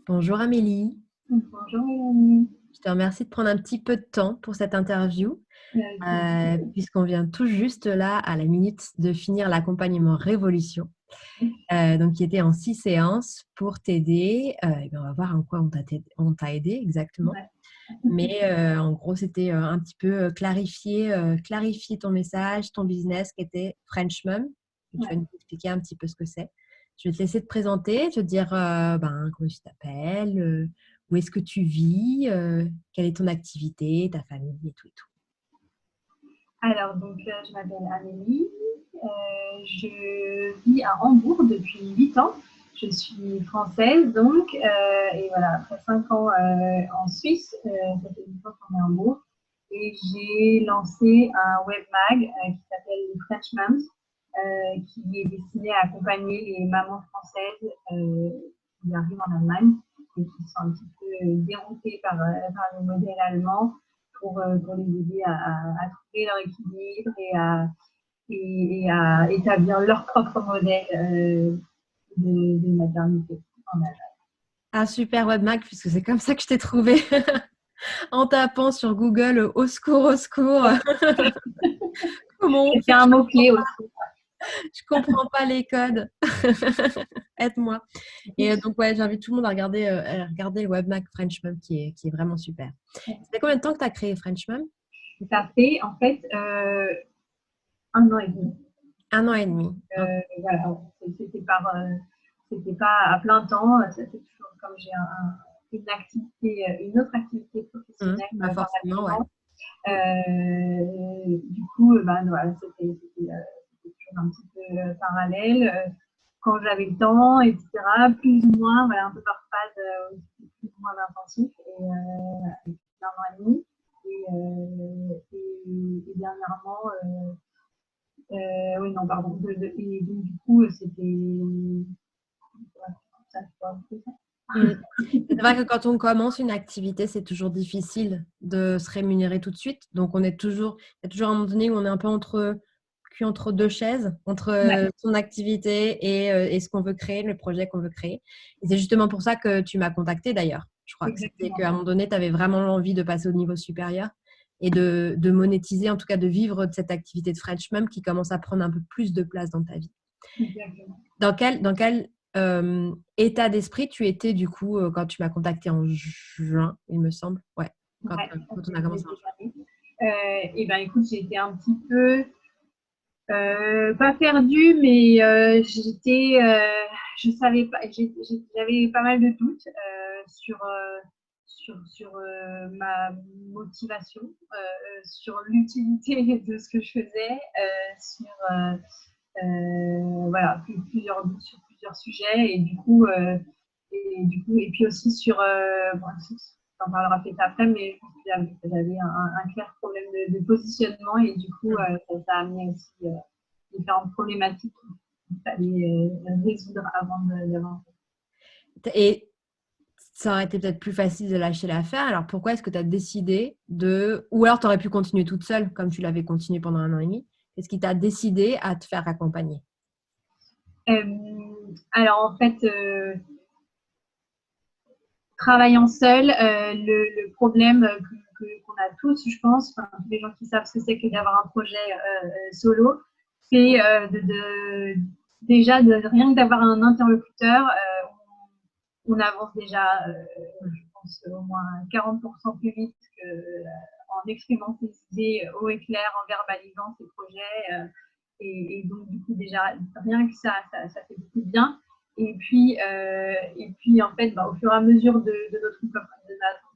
Bonjour Amélie, Bonjour Mélanie. je te remercie de prendre un petit peu de temps pour cette interview, Avec plaisir. puisqu'on vient tout juste là, à la minute de finir l'accompagnement Révolution, donc qui était en 6 séances pour t'aider. Et bien, on va voir en quoi on t'a aidé exactement. Ouais. Mais en gros, c'était un petit peu clarifier ton message, ton business qui était French Mum. Tu vas Ouais. nous expliquer un petit peu ce que c'est. Je vais te laisser te présenter, te dire comment tu t'appelles, où est-ce que tu vis, quelle est ton activité, ta famille et tout et tout. Alors, je m'appelle Amélie. Je vis à Hambourg depuis 8 ans. Je suis française, et voilà, après 5 ans en Suisse, ça fait 8 ans qu'on est à Hambourg. Et j'ai lancé un webmag qui s'appelle les French Moms, qui est destiné à accompagner les mamans françaises qui arrivent en Allemagne et qui sont un petit peu déroutées par le modèle allemand pour les aider à trouver leur équilibre et à établir leur propre modèle de maternité en Allemagne. Un super webmac, puisque c'est comme ça que je t'ai trouvé en tapant sur Google au secours, au secours. Comment on C'était fait? un mot-clé aussi. Je comprends pas les codes. Aide-moi. Et donc, ouais, j'invite tout le monde à regarder le webmac French Mum qui est vraiment super. Ça fait combien de temps que tu as créé French Mum? Ça fait en fait 1 an et demi. 1 an et demi. Ok. Voilà, c'était pas à plein temps. C'est toujours comme j'ai une activité, une autre activité professionnelle Pas forcément, ouais. parallèlement. Du coup, voilà, c'était toujours un petit peu parallèle. Quand j'avais le temps, etc., plus ou moins, voilà, un peu par phase, plus ou moins intensif. Et voilà, depuis 1 an et demi. Et dernièrement, oui, non, pardon. Et donc, du coup, c'était. Ça, c'est ça. Mm. C'est vrai que quand on commence une activité, c'est toujours difficile de se rémunérer tout de suite. Donc, il y a toujours un moment donné où on est un peu entre deux chaises, entre Ouais, son activité et ce qu'on veut créer, le projet qu'on veut créer. Et c'est justement pour ça que tu m'as contacté d'ailleurs. Je crois que c'était qu'à exactement. un moment donné, tu avais vraiment l'envie de passer au niveau supérieur et de monétiser, en tout cas de vivre de cette activité de French Mum qui commence à prendre un peu plus de place dans ta vie. Exactement. Dans quel état d'esprit tu étais du coup quand tu m'as contacté en juin, il me semble. Ouais, quand, Ouais, quand on a début commencé de en juin. l'année. Et ben écoute, j'ai été un petit peu pas perdue, mais je savais pas, j'avais pas mal de doutes sur ma motivation, sur l'utilité de ce que je faisais, sur voilà, plusieurs doutes sur plusieurs sujets, et puis aussi bon, on en parlera peut-être après, mais je pense que j'avais un clair problème de positionnement, et du coup, ça a amené aussi différentes problématiques qu'il fallait résoudre avant d'avancer. Et ça aurait été peut-être plus facile de lâcher l'affaire. Alors pourquoi est-ce que tu as décidé de... Ou alors tu aurais pu continuer toute seule comme tu l'avais continué pendant 1 an et demi. Qu'est-ce qui t'a décidé à te faire accompagner? Alors en fait, travaillant seul, le problème qu'on a tous, je pense, enfin, tous les gens qui savent ce que c'est que d'avoir un projet solo, c'est déjà rien que d'avoir un interlocuteur, on avance déjà, je pense, au moins 40% plus vite en exprimant ses idées haut et clair, en verbalisant ses projets. Et donc, du coup, déjà, rien que ça fait beaucoup de bien. Et puis en fait, au fur et à mesure de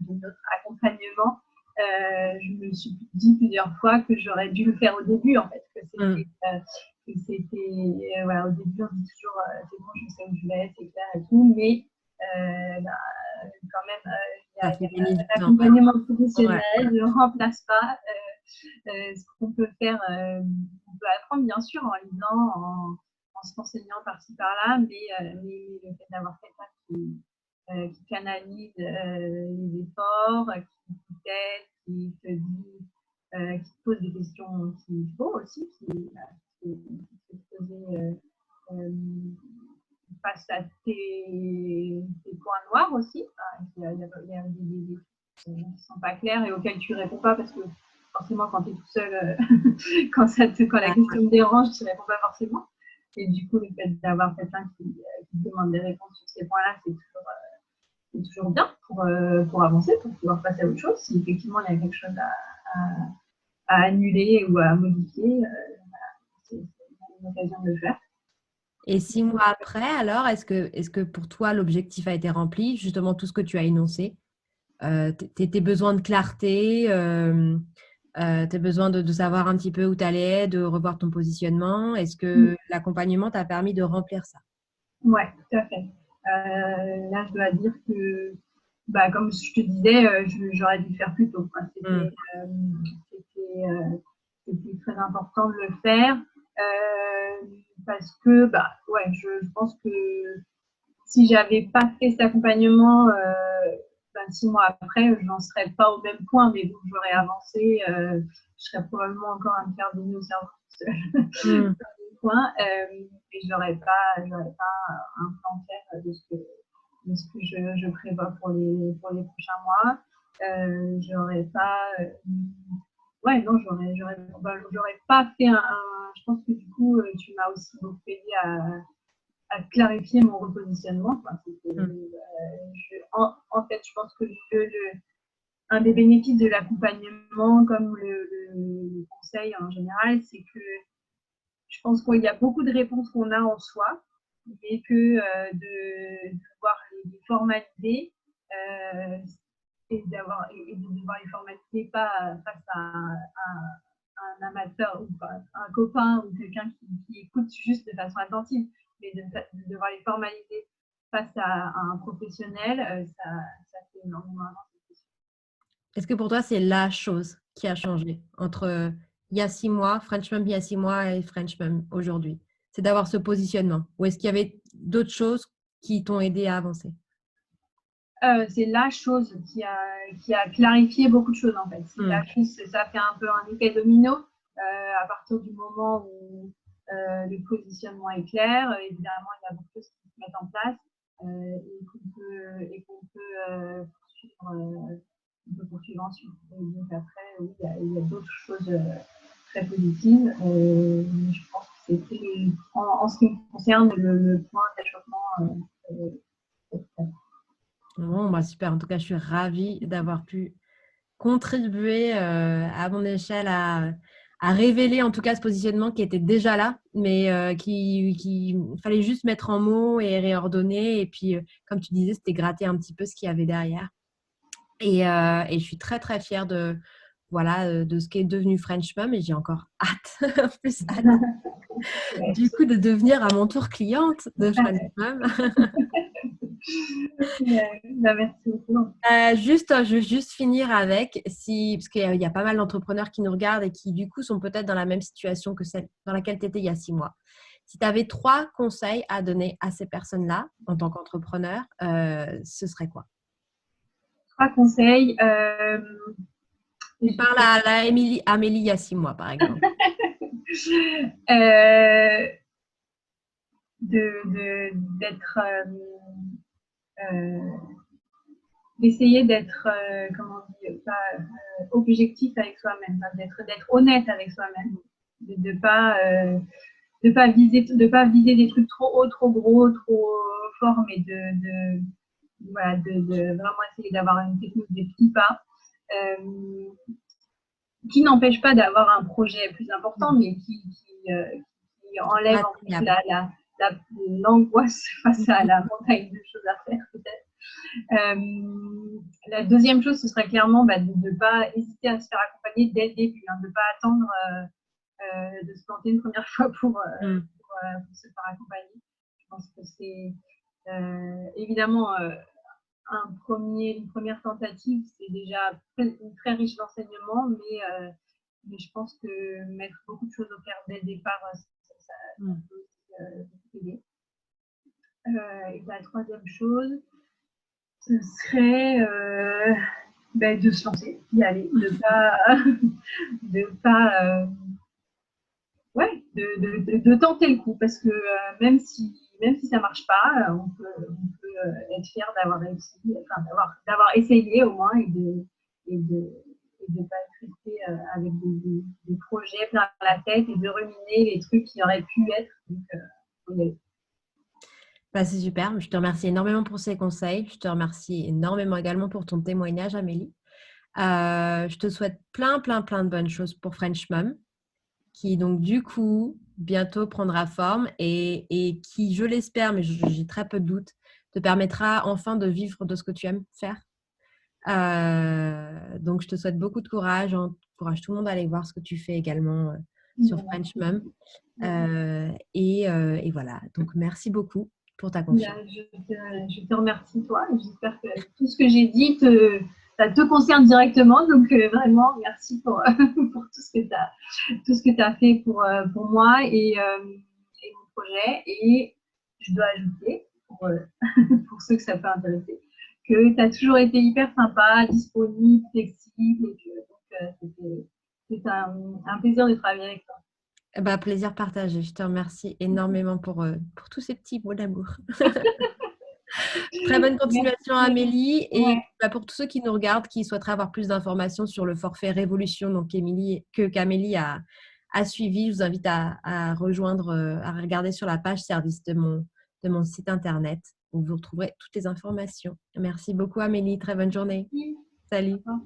notre accompagnement, je me suis dit plusieurs fois que j'aurais dû le faire au début, en fait, voilà, au début, on dit toujours, c'est bon, je sais où je vais, c'est clair et tout, mais quand même, Ça fait gagner du temps. l'accompagnement Ouais. professionnel ne remplace pas ce qu'on peut faire. On peut apprendre, bien sûr, en lisant, en se renseignant par-ci par-là, mais le fait d'avoir quelqu'un qui canalise les efforts, qui t'aide, qui te dit, qui te pose des questions qu'il faut aussi, qui te poser face à tes points noirs aussi. Il y a des qui ne sont pas clairs et auxquels tu ne réponds pas parce que forcément, quand tu es tout seul, quand la question te dérange, tu ne réponds pas forcément. Et du coup, le fait d'avoir quelqu'un qui te demande des réponses sur ces points-là, c'est toujours bien pour avancer, pour pouvoir passer à autre chose. Si effectivement, il y a quelque chose à annuler ou à modifier, c'est une occasion de le faire. Et 6 mois après, alors, est-ce que pour toi, l'objectif a été rempli, justement tout ce que tu as énoncé, tes besoins de clarté, tes besoins de savoir un petit peu où tu allais, de revoir ton positionnement, est-ce que l'accompagnement t'a permis de remplir ça? Ouais, tout à fait. Là, je dois dire que, comme je te disais, j'aurais dû le faire plus tôt. C'était très important de le faire parce que, je pense que si j'avais pas fait cet accompagnement 6 mois après, je n'en serais pas au même point, mais bon, j'aurais avancé, je serais probablement encore à me faire donner au cerveau point, et j'aurais pas un plan clair de ce que je prévois pour les prochains mois. J'aurais pas j'aurais pas fait je pense que du coup tu m'as aussi beaucoup aidé à clarifier mon repositionnement. En fait, je pense que un des bénéfices de l'accompagnement, comme le conseil en général, c'est que je pense qu'il y a beaucoup de réponses qu'on a en soi, mais que de devoir les formaliser et de devoir les formaliser pas face à un amateur ou un copain ou quelqu'un qui écoute juste de façon attentive, mais de devoir les formaliser face à un professionnel, ça fait énormément avancer. Est-ce que pour toi, c'est la chose qui a changé entre il y a 6 mois, French Mum il y a 6 mois et French Mum aujourd'hui? C'est d'avoir ce positionnement. Ou est-ce qu'il y avait d'autres choses qui t'ont aidé à avancer? C'est la chose qui a clarifié beaucoup de choses en fait. La chose, ça fait un peu un effet domino à partir du moment où le positionnement est clair. Évidemment, il y a beaucoup de choses qui se mettent en place et qu'on peut poursuivre ensuite. Et donc après, oui, il y a d'autres choses très positives. Je pense que c'était en ce qui me concerne le point d'achoppement. Bon, super. En tout cas, je suis ravie d'avoir pu contribuer à mon échelle à révéler en tout cas ce positionnement qui était déjà là, mais qui fallait juste mettre en mots et réordonner. Et puis, comme tu disais, c'était gratter un petit peu ce qu'il y avait derrière. Et je suis très, très fière de ce qui est devenu French Mum et j'ai encore hâte, en plus hâte, du coup, de devenir à mon tour cliente de French Mum. Merci beaucoup. Je veux juste finir avec, parce qu'il y a pas mal d'entrepreneurs qui nous regardent et qui, du coup, sont peut-être dans la même situation que celle dans laquelle tu étais il y a 6 mois. Si tu avais 3 conseils à donner à ces personnes-là, en tant qu'entrepreneur, ce serait quoi? 3 conseils. Tu parles à Amélie il y a 6 mois, par exemple. D'essayer d'être objectif avec soi-même, d'être honnête avec soi-même, de pas viser des trucs trop hauts, trop gros, trop forts, mais de vraiment essayer d'avoir une technique des petits pas qui n'empêche pas d'avoir un projet plus important, mais qui enlève en plus l'angoisse face à la montagne de choses à faire peut-être. La deuxième chose, ce serait clairement de ne pas hésiter à se faire accompagner dès le début, de ne pas attendre de se planter une première fois pour se faire accompagner. Je pense que c'est évidemment une première tentative, c'est déjà très riche d'enseignements, mais je pense que mettre beaucoup de choses au clair dès le départ, ça peut aider. Et la troisième chose, ce serait de se lancer, d'y aller, de tenter le coup, parce que même si même si ça ne marche pas, on peut être fier d'avoir réussi, enfin, d'avoir essayé au moins et de pas être resté avec des projets plein la tête et de ruminer les trucs qui auraient pu être. Donc, Bah, c'est super. Je te remercie énormément pour ces conseils. Je te remercie énormément également pour ton témoignage, Amélie. Je te souhaite plein, plein, plein de bonnes choses pour French Mom, qui donc du coup bientôt prendra forme et qui, je l'espère, mais j'ai très peu de doutes, te permettra enfin de vivre de ce que tu aimes faire. Donc je te souhaite beaucoup de courage. J'encourage tout le monde à aller voir ce que tu fais également sur French Mom. Et voilà. Donc merci beaucoup pour ta confiance. Je te remercie, toi. J'espère que tout ce que j'ai dit ça te concerne directement. Donc, vraiment, merci pour tout ce que tu as fait pour moi et mon projet. Et je dois ajouter, pour ceux que ça peut intéresser, que tu as toujours été hyper sympa, disponible, flexible. Donc, c'était un plaisir de travailler avec toi. Bah, plaisir partagé. Je te remercie énormément pour tous ces petits mots d'amour. Très bonne continuation, Merci. Amélie. Et Ouais. pour tous ceux qui nous regardent, qui souhaiteraient avoir plus d'informations sur le forfait Révolution donc qu'Amélie a suivi, je vous invite à rejoindre, à regarder sur la page service de mon site internet où vous retrouverez toutes les informations. Merci beaucoup, Amélie. Très bonne journée. Merci. Salut. Au revoir.